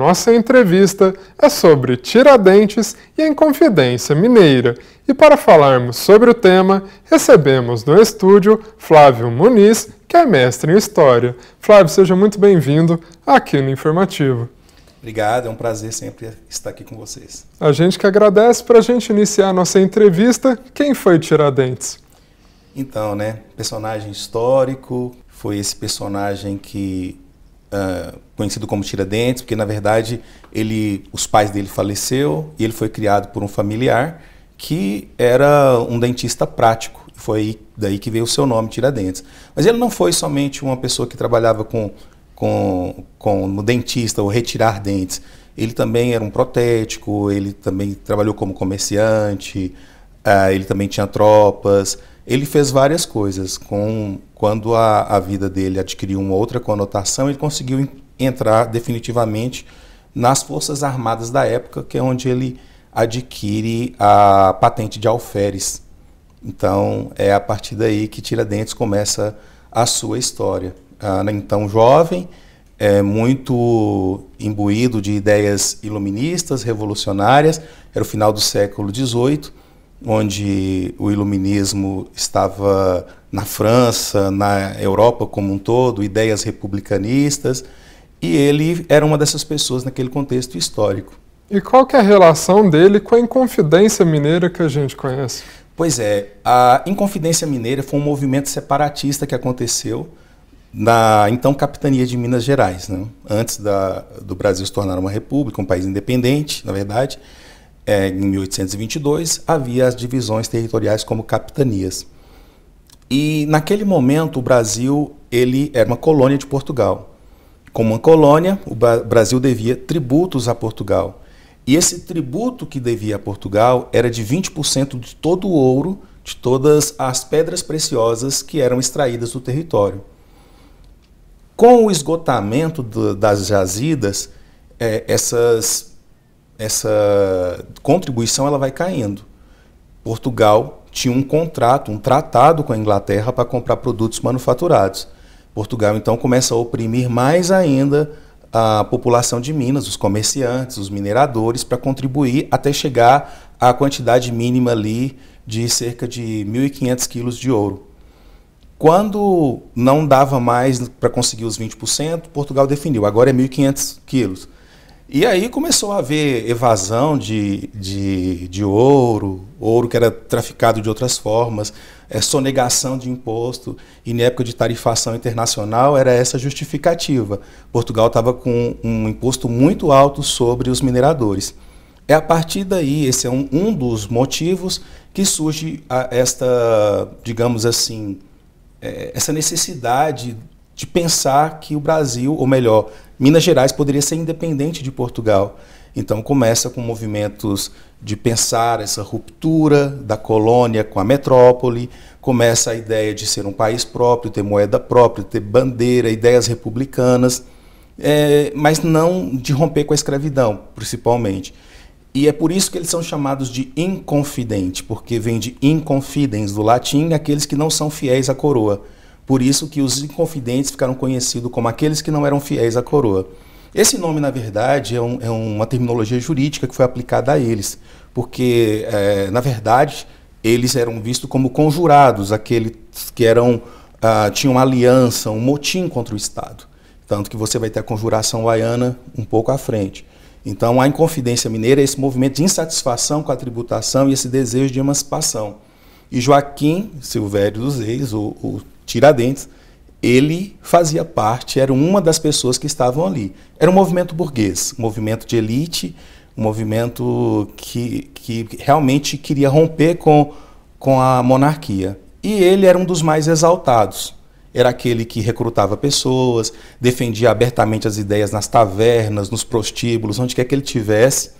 Nossa entrevista é sobre Tiradentes e a Inconfidência Mineira. E para falarmos sobre o tema, recebemos no estúdio Flávio Muniz, que é mestre em História. Flávio, seja muito bem-vindo aqui no Informativo. Obrigado, é um prazer sempre estar aqui com vocês. A gente que agradece. Para a gente iniciar a nossa entrevista, quem foi Tiradentes? Então, personagem histórico, foi esse personagem que conhecido como Tiradentes, porque na verdade os pais dele faleceram e ele foi criado por um familiar que era um dentista prático. Foi daí que veio o seu nome, Tiradentes. Mas ele não foi somente uma pessoa que trabalhava no dentista ou retirar dentes. Ele também era um protético, ele também trabalhou como comerciante, ele também tinha tropas. Ele fez várias coisas. Quando a vida dele adquiriu uma outra conotação, ele conseguiu entrar definitivamente nas Forças Armadas da época, que é onde ele adquire a patente de alferes. Então, é a partir daí que Tiradentes começa a sua história. Então, jovem, muito imbuído de ideias iluministas, revolucionárias, era o final do século XVIII, onde o iluminismo estava na França, na Europa como um todo, ideias republicanistas, e ele era uma dessas pessoas naquele contexto histórico. E qual que é a relação dele com a Inconfidência Mineira que a gente conhece? Pois é, a Inconfidência Mineira foi um movimento separatista que aconteceu na então capitania de Minas Gerais, antes do Brasil se tornar uma república, um país independente, na verdade. Em 1822, havia as divisões territoriais como capitanias. E, naquele momento, o Brasil ele era uma colônia de Portugal. Como uma colônia, o Brasil devia tributos a Portugal. E esse tributo que devia a Portugal era de 20% de todo o ouro, de todas as pedras preciosas que eram extraídas do território. Com o esgotamento das jazidas, essa contribuição ela vai caindo. Portugal tinha um tratado com a Inglaterra para comprar produtos manufaturados. Portugal então começa a oprimir mais ainda a população de Minas, os comerciantes, os mineradores, para contribuir até chegar à quantidade mínima ali de cerca de 1.500 quilos de ouro. Quando não dava mais para conseguir os 20%, Portugal definiu, agora é 1.500 quilos. E aí começou a haver evasão de ouro que era traficado de outras formas, sonegação de imposto, e na época de tarifação internacional era essa justificativa. Portugal estava com um imposto muito alto sobre os mineradores. É a partir daí, esse é um dos motivos que surge digamos assim, essa necessidade de pensar que o Brasil, ou melhor, Minas Gerais poderia ser independente de Portugal. Então começa com movimentos de pensar essa ruptura da colônia com a metrópole, começa a ideia de ser um país próprio, ter moeda própria, ter bandeira, ideias republicanas, mas não de romper com a escravidão, principalmente. E é por isso que eles são chamados de inconfidentes, porque vem de inconfidens, do latim, aqueles que não são fiéis à coroa. Por isso que os inconfidentes ficaram conhecidos como aqueles que não eram fiéis à coroa. Esse nome, na verdade, é uma terminologia jurídica que foi aplicada a eles, porque, na verdade, eles eram vistos como conjurados, aqueles que tinham uma aliança, um motim contra o Estado. Tanto que você vai ter a conjuração baiana um pouco à frente. Então, a Inconfidência Mineira é esse movimento de insatisfação com a tributação e esse desejo de emancipação. E Joaquim Silvério dos Reis, o Tiradentes, ele fazia parte, era uma das pessoas que estavam ali. Era um movimento burguês, um movimento de elite, um movimento que realmente queria romper com a monarquia. E ele era um dos mais exaltados. Era aquele que recrutava pessoas, defendia abertamente as ideias nas tavernas, nos prostíbulos, onde quer que ele tivesse.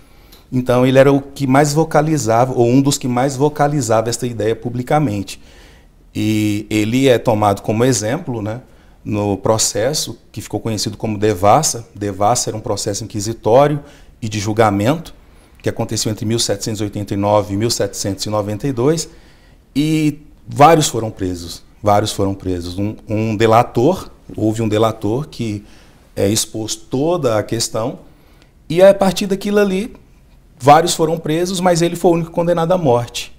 Então ele era o que mais vocalizava, ou um dos que mais vocalizava essa ideia publicamente. E ele é tomado como exemplo, no processo que ficou conhecido como Devassa. Devassa era um processo inquisitório e de julgamento que aconteceu entre 1789 e 1792, e vários foram presos. Houve um delator que expôs toda a questão, E a partir daquilo ali, vários foram presos, mas ele foi o único condenado à morte.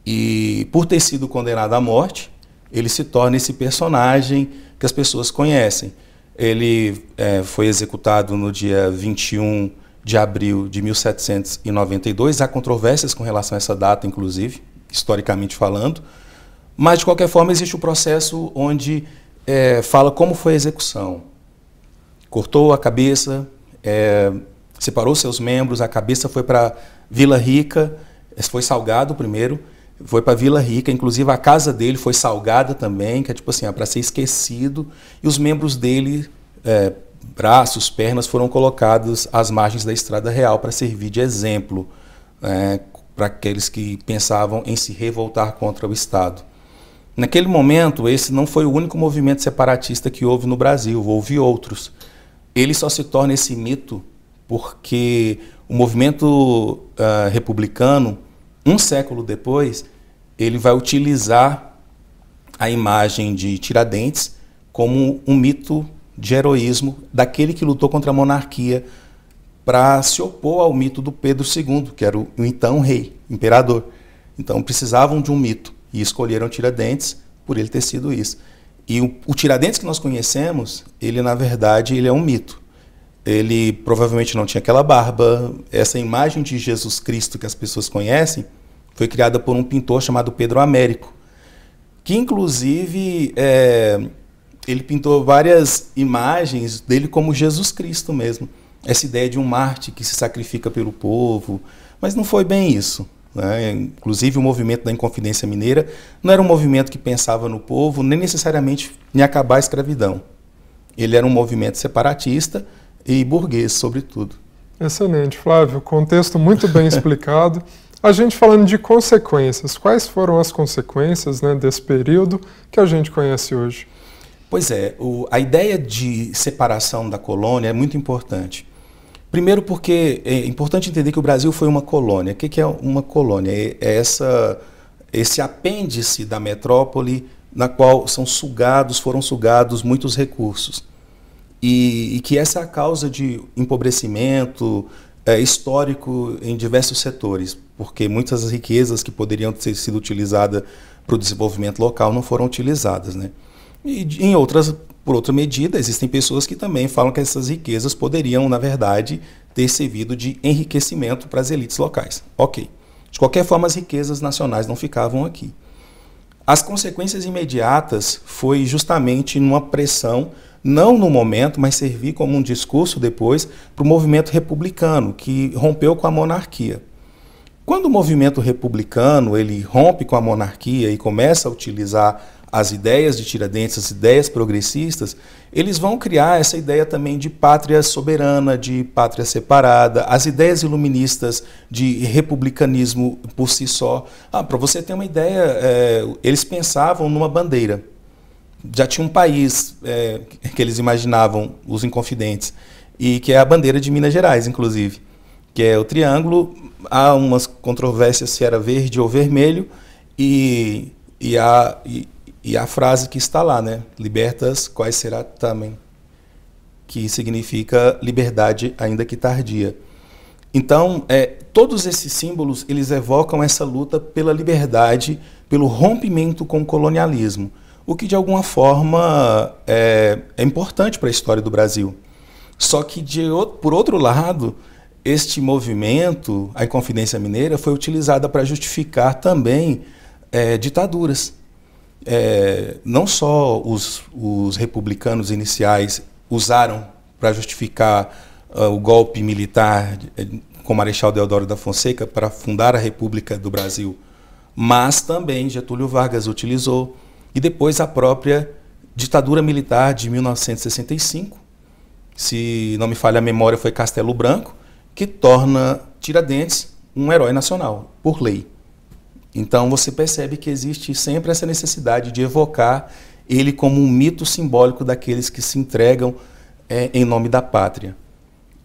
E por ter sido condenado à morte, ele se torna esse personagem que as pessoas conhecem. Ele foi executado no dia 21 de abril de 1792. Há controvérsias com relação a essa data, inclusive, historicamente falando. Mas, de qualquer forma, existe o processo onde fala como foi a execução. Cortou a cabeça, separou seus membros, a cabeça foi para Vila Rica, foi salgado primeiro, foi para Vila Rica, inclusive a casa dele foi salgada também, que é tipo assim, para ser esquecido, e os membros dele, braços, pernas, foram colocados às margens da Estrada Real para servir de exemplo para aqueles que pensavam em se revoltar contra o Estado. Naquele momento, esse não foi o único movimento separatista que houve no Brasil, houve outros. Ele só se torna esse mito porque o movimento republicano, um século depois, ele vai utilizar a imagem de Tiradentes como um mito de heroísmo daquele que lutou contra a monarquia para se opor ao mito do Pedro II, que era o então rei, imperador. Então precisavam de um mito e escolheram Tiradentes por ele ter sido isso. E o Tiradentes que nós conhecemos, ele na verdade ele é um mito. Ele provavelmente não tinha aquela barba. Essa imagem de Jesus Cristo que as pessoas conhecem foi criada por um pintor chamado Pedro Américo, que inclusive ele pintou várias imagens dele como Jesus Cristo mesmo. Essa ideia de um mártir que se sacrifica pelo povo, mas não foi bem isso, né? Inclusive o movimento da Inconfidência Mineira não era um movimento que pensava no povo, nem necessariamente em acabar a escravidão. Ele era um movimento separatista e burguês, sobretudo. Excelente, Flávio. Contexto muito bem explicado. A gente falando de consequências, quais foram as consequências, né, desse período que a gente conhece hoje? Pois é, a ideia de separação da colônia é muito importante. Primeiro porque é importante entender que o Brasil foi uma colônia. O que é uma colônia? É esse apêndice da metrópole na qual foram sugados muitos recursos. E que essa é a causa de empobrecimento histórico em diversos setores, porque muitas das riquezas que poderiam ter sido utilizadas para o desenvolvimento local não foram utilizadas, né? E por outra medida, existem pessoas que também falam que essas riquezas poderiam, na verdade, ter servido de enriquecimento para as elites locais. Ok. De qualquer forma, as riquezas nacionais não ficavam aqui. As consequências imediatas foi justamente numa pressão, não no momento, mas servir como um discurso depois para o movimento republicano, que rompeu com a monarquia. Quando o movimento republicano ele rompe com a monarquia e começa a utilizar as ideias de Tiradentes, as ideias progressistas, eles vão criar essa ideia também de pátria soberana, de pátria separada, as ideias iluministas de republicanismo por si só. Para você ter uma ideia, eles pensavam numa bandeira. Já tinha um país que eles imaginavam, os Inconfidentes, e que é a bandeira de Minas Gerais, inclusive, que é o triângulo. Há umas controvérsias se era verde ou vermelho, e a frase que está lá, né? Libertas quais será também, que significa liberdade ainda que tardia. Então, todos esses símbolos, eles evocam essa luta pela liberdade, pelo rompimento com o colonialismo, o que de alguma forma é importante para a história do Brasil. Só que, por outro lado, este movimento, a Inconfidência Mineira, foi utilizada para justificar também ditaduras. Não só os republicanos iniciais usaram para justificar o golpe militar com o Marechal Deodoro da Fonseca para fundar a República do Brasil, mas também Getúlio Vargas utilizou, e depois a própria ditadura militar de 1965, se não me falha a memória, foi Castelo Branco, que torna Tiradentes um herói nacional, por lei. Então você percebe que existe sempre essa necessidade de evocar ele como um mito simbólico daqueles que se entregam em nome da pátria.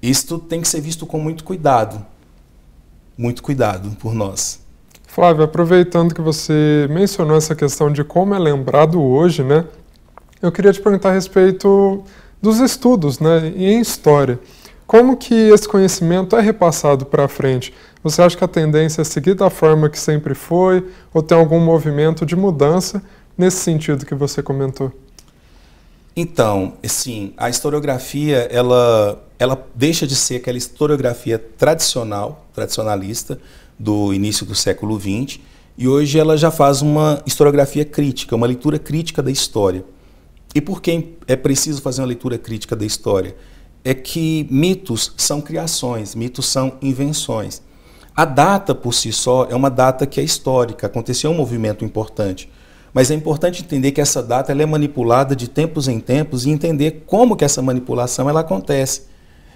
Isto tem que ser visto com muito cuidado por nós. Flávio, aproveitando que você mencionou essa questão de como é lembrado hoje, né? Eu queria te perguntar a respeito dos estudos, né, em história. como que esse conhecimento é repassado para frente? Você acha que a tendência é seguir da forma que sempre foi, ou tem algum movimento de mudança nesse sentido que você comentou? Então, sim, a historiografia, ela deixa de ser aquela historiografia tradicionalista do início do século XX, e hoje ela já faz uma historiografia crítica, uma leitura crítica da história. E por que é preciso fazer uma leitura crítica da história? É que mitos são criações, mitos são invenções. A data por si só é uma data que é histórica, aconteceu um movimento importante. Mas é importante entender que essa data ela é manipulada de tempos em tempos e entender como que essa manipulação ela acontece,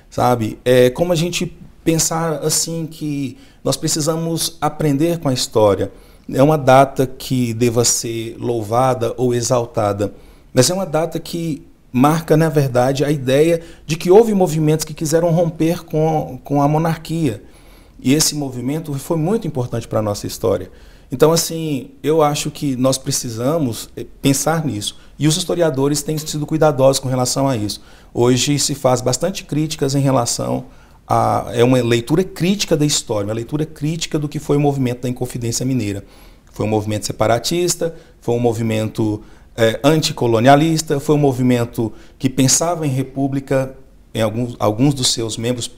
sabe? É como a gente pensar assim que nós precisamos aprender com a história. É uma data que deva ser louvada ou exaltada, mas é uma data que marca, na verdade, a ideia de que houve movimentos que quiseram romper com a monarquia. E esse movimento foi muito importante para a nossa história. Então, assim, eu acho que nós precisamos pensar nisso. E os historiadores têm sido cuidadosos com relação a isso. Hoje se faz bastante críticas em relação a... É uma leitura crítica da história, uma leitura crítica do que foi o movimento da Inconfidência Mineira. Foi um movimento separatista, foi um movimento anticolonialista, foi um movimento que pensava em república, em alguns dos seus membros,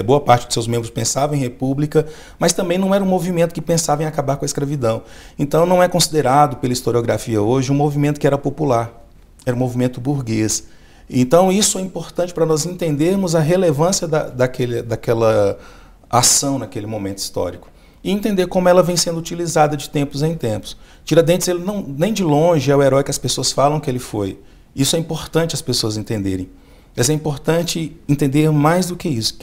boa parte dos seus membros pensava em república, mas também não era um movimento que pensava em acabar com a escravidão. Então não é considerado pela historiografia hoje um movimento que era popular, era um movimento burguês. Então isso é importante para nós entendermos a relevância daquela ação naquele momento histórico e entender como ela vem sendo utilizada de tempos em tempos. Tiradentes, ele não, nem de longe é o herói que as pessoas falam que ele foi. Isso é importante as pessoas entenderem. Mas é importante entender mais do que isso,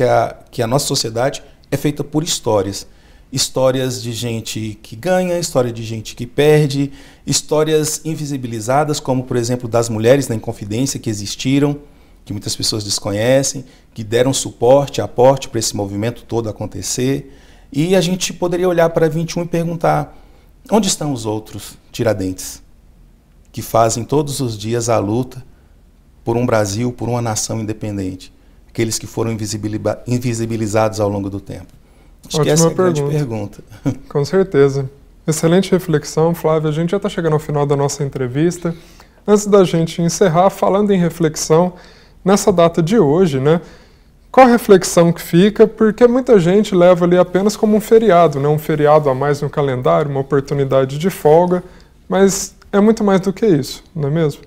que a nossa sociedade é feita por histórias. Histórias de gente que ganha, história de gente que perde, histórias invisibilizadas, como, por exemplo, das mulheres na Inconfidência que existiram, que muitas pessoas desconhecem, que deram suporte, aporte para esse movimento todo acontecer. E a gente poderia olhar para 21 e perguntar, onde estão os outros Tiradentes, que fazem todos os dias a luta por um Brasil, por uma nação independente, aqueles que foram invisibilizados ao longo do tempo? Acho que essa é a grande pergunta. Com certeza. Excelente reflexão, Flávio. A gente já está chegando ao final da nossa entrevista. Antes da gente encerrar, falando em reflexão, nessa data de hoje, né? Qual a reflexão que fica? Porque muita gente leva ali apenas como um feriado, né? Um feriado a mais no calendário, uma oportunidade de folga, mas é muito mais do que isso, não é mesmo?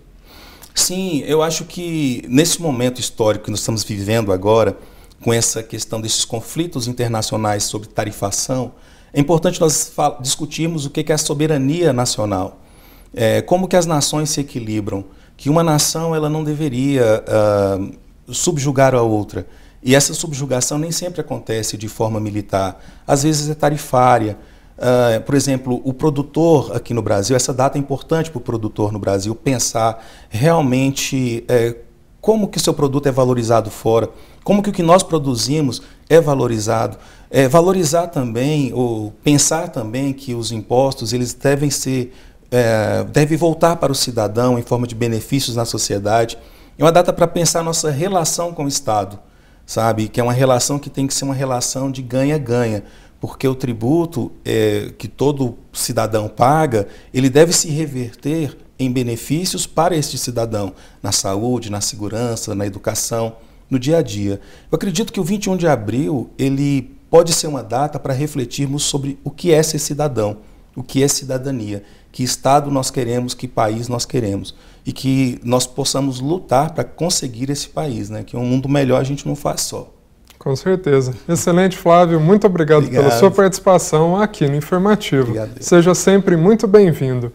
Sim, eu acho que nesse momento histórico que nós estamos vivendo agora, com essa questão desses conflitos internacionais sobre tarifação, é importante nós discutirmos o que é a soberania nacional, como que as nações se equilibram, que uma nação ela não deveria subjugar a outra. E essa subjugação nem sempre acontece de forma militar, às vezes é tarifária. Por exemplo, o produtor aqui no Brasil, essa data é importante para o produtor no Brasil pensar realmente como que o seu produto é valorizado fora, como que o que nós produzimos é valorizado. Valorizar também, ou pensar também que os impostos eles devem voltar para o cidadão em forma de benefícios na sociedade. É uma data para pensar a nossa relação com o Estado, sabe? Que é uma relação que tem que ser uma relação de ganha-ganha, porque o tributo que todo cidadão paga, ele deve se reverter em benefícios para este cidadão, na saúde, na segurança, na educação, no dia a dia. Eu acredito que o 21 de abril, ele pode ser uma data para refletirmos sobre o que é ser cidadão, o que é cidadania, que Estado nós queremos, que país nós queremos, e que nós possamos lutar para conseguir esse país, né? Que um mundo melhor a gente não faz só. Com certeza. Excelente, Flávio. Muito obrigado pela sua participação aqui no Informativo. Obrigado. Seja sempre muito bem-vindo.